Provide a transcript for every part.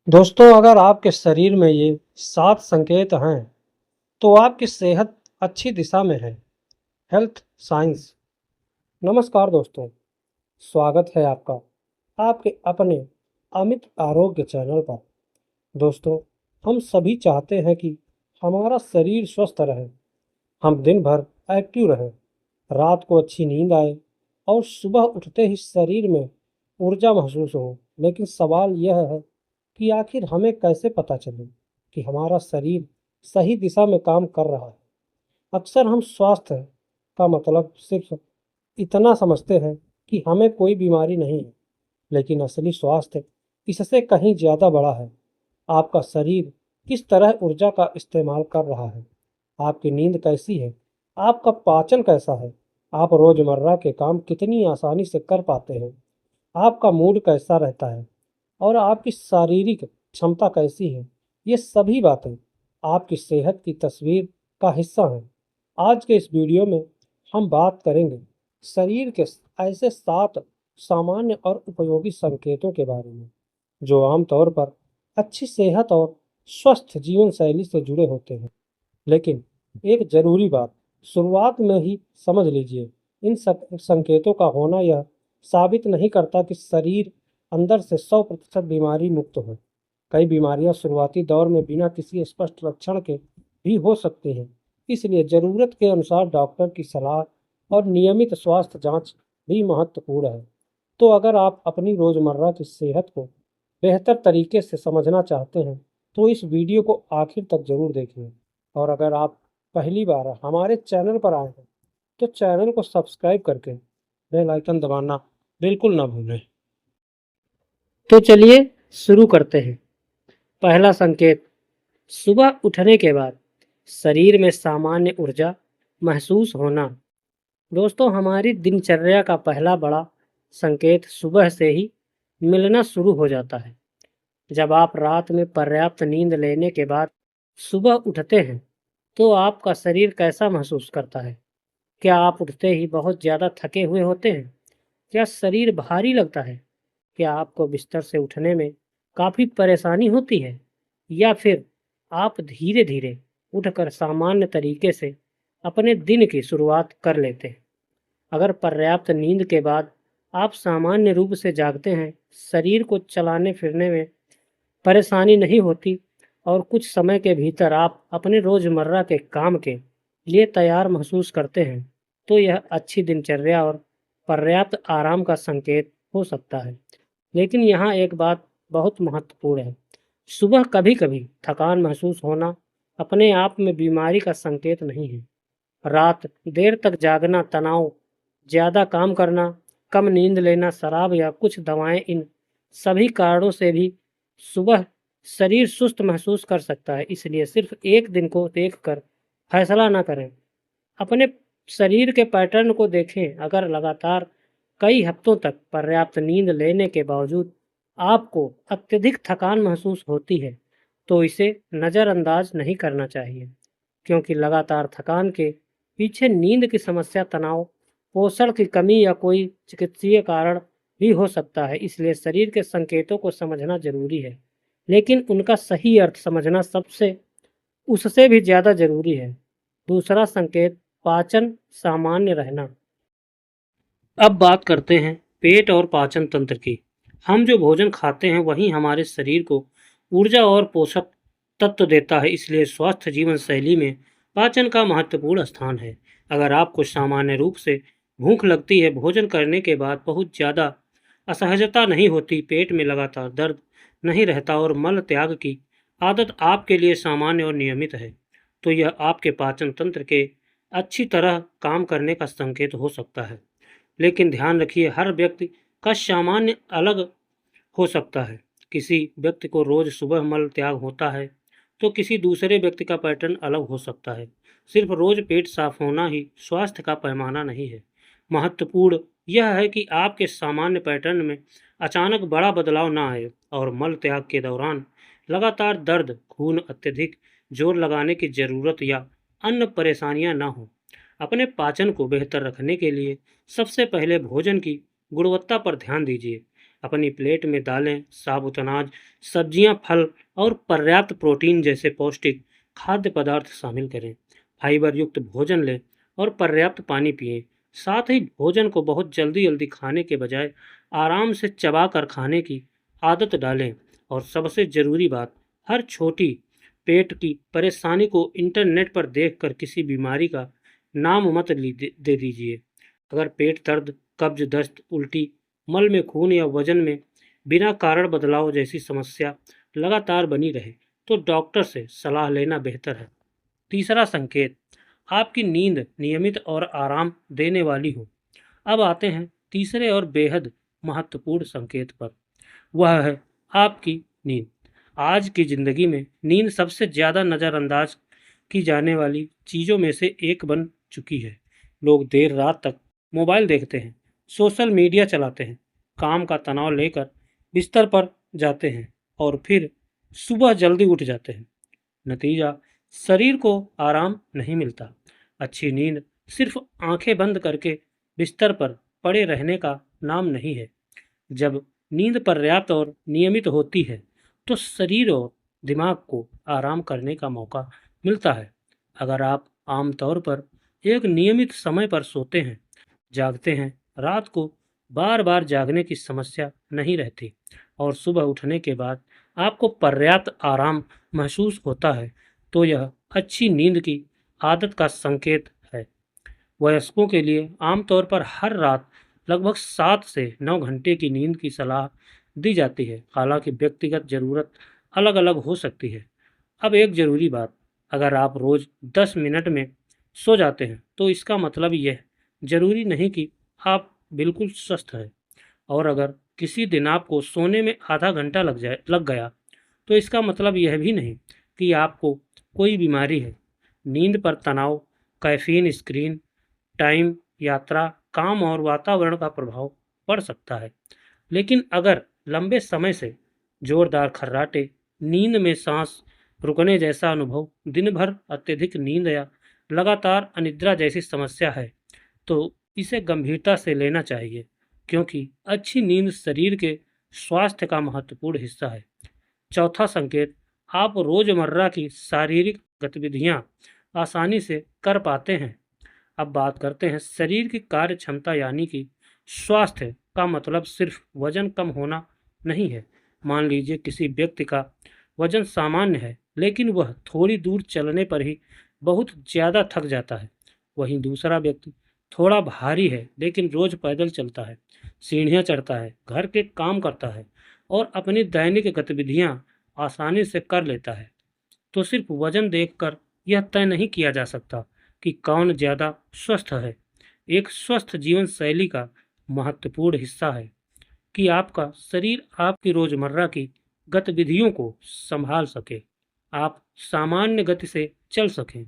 दोस्तों, अगर आपके शरीर में ये 7 संकेत हैं, तो आपकी सेहत अच्छी दिशा में है। Health science. नमस्कार दोस्तों, स्वागत है आपका आपके अपने अमित आरोग्य चैनल पर। दोस्तों, हम सभी चाहते हैं कि हमारा शरीर स्वस्थ रहे, हम दिन भर एक्टिव रहें, रात को अच्छी नींद आए और सुबह उठते ही शरीर में ऊर्जा महसूस हो। लेकिन सवाल यह है कि आखिर हमें कैसे पता चले कि हमारा शरीर सही दिशा में काम कर रहा है। अक्सर हम स्वास्थ्य का मतलब सिर्फ इतना समझते हैं कि हमें कोई बीमारी नहीं है, लेकिन असली स्वास्थ्य इससे कहीं ज़्यादा बड़ा है। आपका शरीर किस तरह ऊर्जा का इस्तेमाल कर रहा है, आपकी नींद कैसी है, आपका पाचन कैसा है, आप रोज़मर्रा के काम कितनी आसानी से कर पाते हैं, आपका मूड कैसा रहता है और आपकी शारीरिक क्षमता कैसी है। ये सभी बातें आपकी सेहत की तस्वीर का हिस्सा हैं। आज के इस वीडियो में हम बात करेंगे शरीर के ऐसे 7 सामान्य और उपयोगी संकेतों के बारे में, जो आमतौर पर अच्छी सेहत और स्वस्थ जीवन शैली से जुड़े होते हैं। लेकिन एक ज़रूरी बात शुरुआत में ही समझ लीजिए, इन संकेतों का होना यह साबित नहीं करता कि शरीर अंदर से 100% बीमारी मुक्त हो। कई बीमारियां शुरुआती दौर में बिना किसी स्पष्ट लक्षण के भी हो सकती हैं। इसलिए ज़रूरत के अनुसार डॉक्टर की सलाह और नियमित स्वास्थ्य जांच भी महत्वपूर्ण है। तो अगर आप अपनी रोज़मर्रा की सेहत को बेहतर तरीके से समझना चाहते हैं, तो इस वीडियो को आखिर तक ज़रूर देखें। और अगर आप पहली बार हमारे चैनल पर आए हैं, तो चैनल को सब्सक्राइब करके बेल आइकन दबाना बिल्कुल ना भूलें। तो चलिए शुरू करते हैं। पहला संकेत, सुबह उठने के बाद शरीर में सामान्य ऊर्जा महसूस होना। दोस्तों, हमारी दिनचर्या का पहला बड़ा संकेत सुबह से ही मिलना शुरू हो जाता है। जब आप रात में पर्याप्त नींद लेने के बाद सुबह उठते हैं, तो आपका शरीर कैसा महसूस करता है? क्या आप उठते ही बहुत ज़्यादा थके हुए होते हैं? क्या शरीर भारी लगता है? क्या आपको बिस्तर से उठने में काफ़ी परेशानी होती है? या फिर आप धीरे-धीरे उठकर सामान्य तरीके से अपने दिन की शुरुआत कर लेते हैं? अगर पर्याप्त नींद के बाद आप सामान्य रूप से जागते हैं, शरीर को चलाने-फिरने में परेशानी नहीं होती और कुछ समय के भीतर आप अपने रोज़मर्रा के काम के लिए तैयार महसूस करते हैं, तो यह अच्छी दिनचर्या और पर्याप्त आराम का संकेत हो सकता है। लेकिन यहाँ एक बात बहुत महत्वपूर्ण है। सुबह कभी-कभी थकान महसूस होना अपने आप में बीमारी का संकेत नहीं है। रात देर तक जागना, तनाव, ज़्यादा काम करना, कम नींद लेना, शराब या कुछ दवाएँ, इन सभी कारणों से भी सुबह शरीर सुस्त महसूस कर सकता है। इसलिए सिर्फ एक दिन को देखकर फैसला ना करें। अपने शरीर के पैटर्न को देखें। अगर लगातार कई हफ्तों तक पर्याप्त नींद लेने के बावजूद आपको अत्यधिक थकान महसूस होती है, तो इसे नज़रअंदाज नहीं करना चाहिए, क्योंकि लगातार थकान के पीछे नींद की समस्या, तनाव, पोषण की कमी या कोई चिकित्सीय कारण भी हो सकता है। इसलिए शरीर के संकेतों को समझना जरूरी है, लेकिन उनका सही अर्थ समझना सबसे उससे भी ज़्यादा ज़रूरी है। दूसरा संकेत, पाचन सामान्य रहना। अब बात करते हैं पेट और पाचन तंत्र की। हम जो भोजन खाते हैं वही हमारे शरीर को ऊर्जा और पोषक तत्व देता है, इसलिए स्वस्थ जीवन शैली में पाचन का महत्वपूर्ण स्थान है। अगर आपको सामान्य रूप से भूख लगती है, भोजन करने के बाद बहुत ज़्यादा असहजता नहीं होती, पेट में लगातार दर्द नहीं रहता और मल त्याग की आदत आपके लिए सामान्य और नियमित है, तो यह आपके पाचन तंत्र के अच्छी तरह काम करने का संकेत हो सकता है। लेकिन ध्यान रखिए, हर व्यक्ति का सामान्य अलग हो सकता है। किसी व्यक्ति को रोज सुबह मल त्याग होता है, तो किसी दूसरे व्यक्ति का पैटर्न अलग हो सकता है। सिर्फ रोज पेट साफ होना ही स्वास्थ्य का पैमाना नहीं है। महत्वपूर्ण यह है कि आपके सामान्य पैटर्न में अचानक बड़ा बदलाव ना आए और मल त्याग के दौरान लगातार दर्द, खून अत्यधिक जोर लगाने की जरूरत या अन्य परेशानियां ना हो। अपने पाचन को बेहतर रखने के लिए सबसे पहले भोजन की गुणवत्ता पर ध्यान दीजिए। अपनी प्लेट में दालें, साबुत अनाज, सब्जियां, फल और पर्याप्त प्रोटीन जैसे पौष्टिक खाद्य पदार्थ शामिल करें। फाइबर युक्त भोजन लें और पर्याप्त पानी पिएं। साथ ही भोजन को बहुत जल्दी जल्दी खाने के बजाय आराम से चबा कर खाने की आदत डालें। और सबसे ज़रूरी बात, हर छोटी पेट की परेशानी को इंटरनेट पर देखकर किसी बीमारी का नाम मत दे दीजिए। अगर पेट दर्द, कब्ज, दस्त, उल्टी, मल में खून या वजन में बिना कारण बदलाव जैसी समस्या लगातार बनी रहे तो डॉक्टर से सलाह लेना बेहतर है। तीसरा संकेत, आपकी नींद नियमित और आराम देने वाली हो। अब आते हैं तीसरे और बेहद महत्वपूर्ण संकेत पर। वह है आपकी नींद। आज की ज़िंदगी में नींद सबसे ज़्यादा नज़रअंदाज की जाने वाली चीज़ों में से एक बन चुकी है। लोग देर रात तक मोबाइल देखते हैं, सोशल मीडिया चलाते हैं, काम का तनाव लेकर बिस्तर पर जाते हैं और फिर सुबह जल्दी उठ जाते हैं। नतीजा, शरीर को आराम नहीं मिलता। अच्छी नींद सिर्फ आंखें बंद करके बिस्तर पर पड़े रहने का नाम नहीं है। जब नींद पर्याप्त और नियमित होती है तो शरीर और दिमाग को आराम करने का मौका मिलता है। अगर आप आमतौर पर एक नियमित समय पर सोते हैं, जागते हैं, रात को बार बार जागने की समस्या नहीं रहती और सुबह उठने के बाद आपको पर्याप्त आराम महसूस होता है, तो यह अच्छी नींद की आदत का संकेत है। वयस्कों के लिए आमतौर पर हर रात लगभग 7 से 9 घंटे की नींद की सलाह दी जाती है। हालांकि व्यक्तिगत ज़रूरत अलग अलग हो सकती है। अब एक ज़रूरी बात, अगर आप रोज़ 10 मिनट में सो जाते हैं तो इसका मतलब यह ज़रूरी नहीं कि आप बिल्कुल स्वस्थ हैं। और अगर किसी दिन आपको सोने में आधा घंटा लग गया तो इसका मतलब यह भी नहीं कि आपको कोई बीमारी है। नींद पर तनाव, कैफीन, स्क्रीन टाइम, यात्रा, काम और वातावरण का प्रभाव पड़ सकता है। लेकिन अगर लंबे समय से जोरदार खर्राटे, नींद में सांस रुकने जैसा अनुभव, दिन भर अत्यधिक नींद या लगातार अनिद्रा जैसी समस्या है तो इसे गंभीरता से लेना चाहिए, क्योंकि अच्छी नींद शरीर के स्वास्थ्य का महत्वपूर्ण हिस्सा है। चौथा संकेत, आप रोजमर्रा की शारीरिक गतिविधियां आसानी से कर पाते हैं। अब बात करते हैं शरीर की कार्य क्षमता, यानी कि स्वास्थ्य का मतलब सिर्फ वजन कम होना नहीं है। मान लीजिए किसी व्यक्ति का वजन सामान्य है लेकिन वह थोड़ी दूर चलने पर ही बहुत ज़्यादा थक जाता है। वहीं दूसरा व्यक्ति थोड़ा भारी है लेकिन रोज पैदल चलता है, सीढ़ियाँ चढ़ता है, घर के काम करता है और अपनी दैनिक गतिविधियाँ आसानी से कर लेता है। तो सिर्फ वजन देखकर यह तय नहीं किया जा सकता कि कौन ज़्यादा स्वस्थ है। एक स्वस्थ जीवन शैली का महत्वपूर्ण हिस्सा है कि आपका शरीर आपकी रोज़मर्रा की गतिविधियों को संभाल सके। आप सामान्य गति से चल सकें,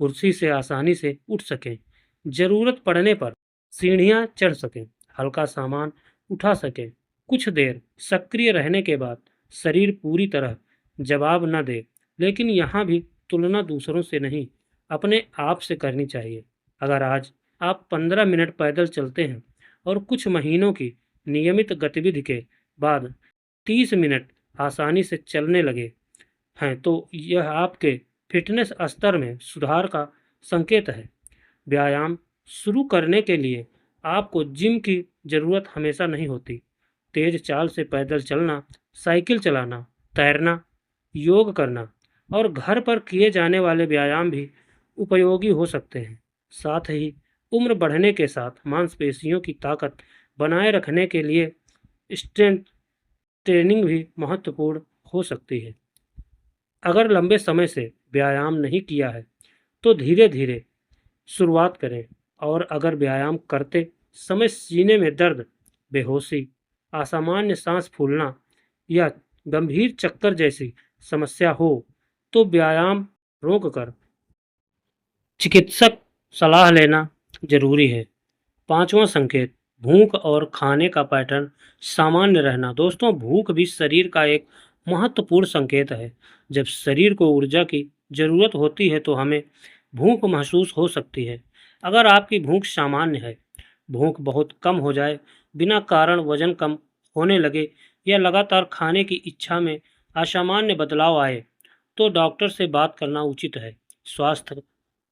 कुर्सी से आसानी से उठ सकें, ज़रूरत पड़ने पर सीढ़ियाँ चढ़ सकें, हल्का सामान उठा सकें। कुछ देर सक्रिय रहने के बाद शरीर पूरी तरह जवाब न दे, लेकिन यहाँ भी तुलना दूसरों से नहीं, अपने आप से करनी चाहिए। अगर आज आप 15 मिनट पैदल चलते हैं और कुछ महीनों की नियमित गतिविधि के बाद 30 मिनट आसानी से चलने लगे हैं तो यह आपके फिटनेस स्तर में सुधार का संकेत है। व्यायाम शुरू करने के लिए आपको जिम की ज़रूरत हमेशा नहीं होती। तेज चाल से पैदल चलना, साइकिल चलाना, तैरना, योग करना और घर पर किए जाने वाले व्यायाम भी उपयोगी हो सकते हैं। साथ ही उम्र बढ़ने के साथ मांसपेशियों की ताकत बनाए रखने के लिए स्ट्रेंथ ट्रेनिंग भी महत्वपूर्ण हो सकती है। अगर लंबे समय से व्यायाम नहीं किया है तो धीरे धीरे शुरुआत करें। और अगर व्यायाम करते समय सीने में दर्द, बेहोशी, असामान्य सांस फूलना या गंभीर चक्कर जैसी समस्या हो तो व्यायाम रोककर चिकित्सक सलाह लेना जरूरी है। पांचवा संकेत, भूख और खाने का पैटर्न सामान्य रहना। दोस्तों, भूख भी शरीर का एक महत्वपूर्ण संकेत है। जब शरीर को ऊर्जा की ज़रूरत होती है तो हमें भूख महसूस हो सकती है। अगर आपकी भूख सामान्य है, भूख बहुत कम हो जाए, बिना कारण वजन कम होने लगे या लगातार खाने की इच्छा में असामान्य बदलाव आए तो डॉक्टर से बात करना उचित है। स्वास्थ्य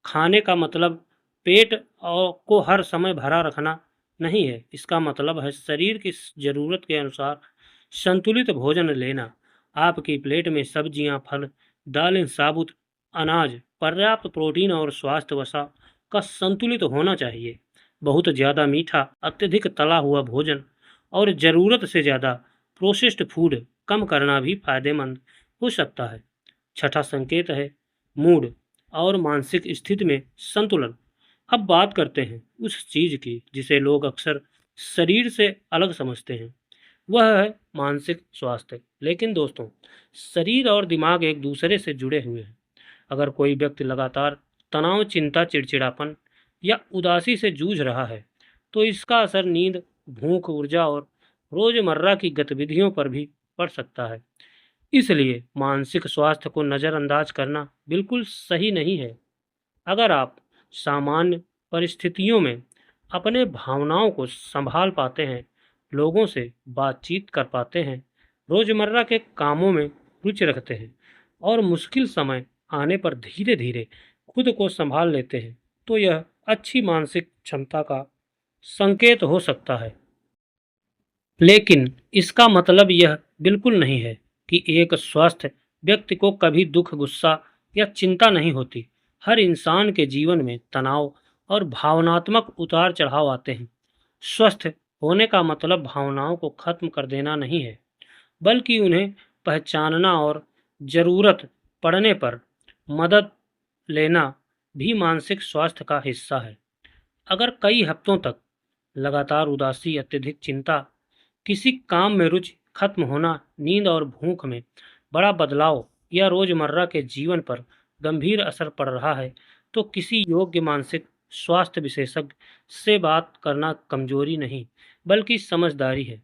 खाने का मतलब पेट और को हर समय भरा रखना नहीं है। इसका मतलब है शरीर की ज़रूरत के अनुसार संतुलित भोजन लेना। आपकी प्लेट में सब्जियां, फल, दालें, साबुत अनाज, पर्याप्त प्रोटीन और स्वास्थ्य वसा का संतुलित होना चाहिए। बहुत ज़्यादा मीठा, अत्यधिक तला हुआ भोजन और ज़रूरत से ज़्यादा प्रोसेस्ड फूड कम करना भी फायदेमंद हो सकता है। छठा संकेत है मूड और मानसिक स्थिति में संतुलन। अब बात करते हैं उस चीज़ की जिसे लोग अक्सर शरीर से अलग समझते हैं, वह है मानसिक स्वास्थ्य। लेकिन दोस्तों, शरीर और दिमाग एक दूसरे से जुड़े हुए हैं। अगर कोई व्यक्ति लगातार तनाव, चिंता, चिड़चिड़ापन या उदासी से जूझ रहा है, तो इसका असर नींद, भूख, ऊर्जा और रोज़मर्रा की गतिविधियों पर भी पड़ सकता है। इसलिए मानसिक स्वास्थ्य को नज़रअंदाज करना बिल्कुल सही नहीं है। अगर आप सामान्य परिस्थितियों में अपने भावनाओं को संभाल पाते हैं, लोगों से बातचीत कर पाते हैं, रोज़मर्रा के कामों में रुचि रखते हैं और मुश्किल समय आने पर धीरे धीरे खुद को संभाल लेते हैं, तो यह अच्छी मानसिक क्षमता का संकेत हो सकता है। लेकिन इसका मतलब यह बिल्कुल नहीं है कि एक स्वस्थ व्यक्ति को कभी दुख, गुस्सा या चिंता नहीं होती। हर इंसान के जीवन में तनाव और भावनात्मक उतार चढ़ाव आते हैं। स्वस्थ होने का मतलब भावनाओं को खत्म कर देना नहीं है, बल्कि उन्हें पहचानना और ज़रूरत पड़ने पर मदद लेना भी मानसिक स्वास्थ्य का हिस्सा है। अगर कई हफ्तों तक लगातार उदासी, अत्यधिक चिंता, किसी काम में रुचि खत्म होना, नींद और भूख में बड़ा बदलाव या रोजमर्रा के जीवन पर गंभीर असर पड़ रहा है, तो किसी योग्य मानसिक स्वास्थ्य विशेषज्ञ से बात करना कमजोरी नहीं, बल्कि समझदारी है।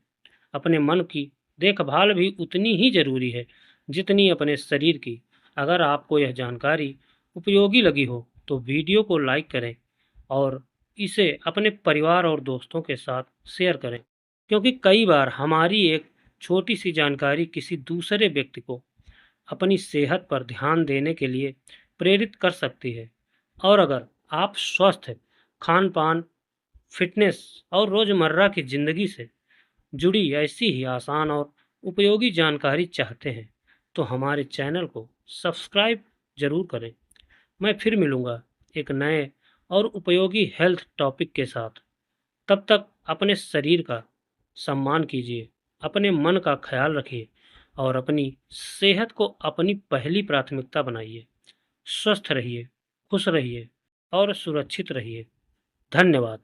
अपने मन की देखभाल भी उतनी ही जरूरी है जितनी अपने शरीर की। अगर आपको यह जानकारी उपयोगी लगी हो, तो वीडियो को लाइक करें और इसे अपने परिवार और दोस्तों के साथ शेयर करें, क्योंकि कई बार हमारी एक छोटी सी जानकारी किसी दूसरे व्यक्ति को अपनी सेहत पर ध्यान देने के लिए प्रेरित कर सकती है। और अगर आप स्वस्थ खान पान, फिटनेस और रोज़मर्रा की ज़िंदगी से जुड़ी ऐसी ही आसान और उपयोगी जानकारी चाहते हैं, तो हमारे चैनल को सब्सक्राइब ज़रूर करें। मैं फिर मिलूँगा एक नए और उपयोगी हेल्थ टॉपिक के साथ। तब तक अपने शरीर का सम्मान कीजिए, अपने मन का ख्याल रखिए और अपनी सेहत को अपनी पहली प्राथमिकता बनाइए। स्वस्थ रहिए, खुश रहिए और सुरक्षित रहिए। धन्यवाद।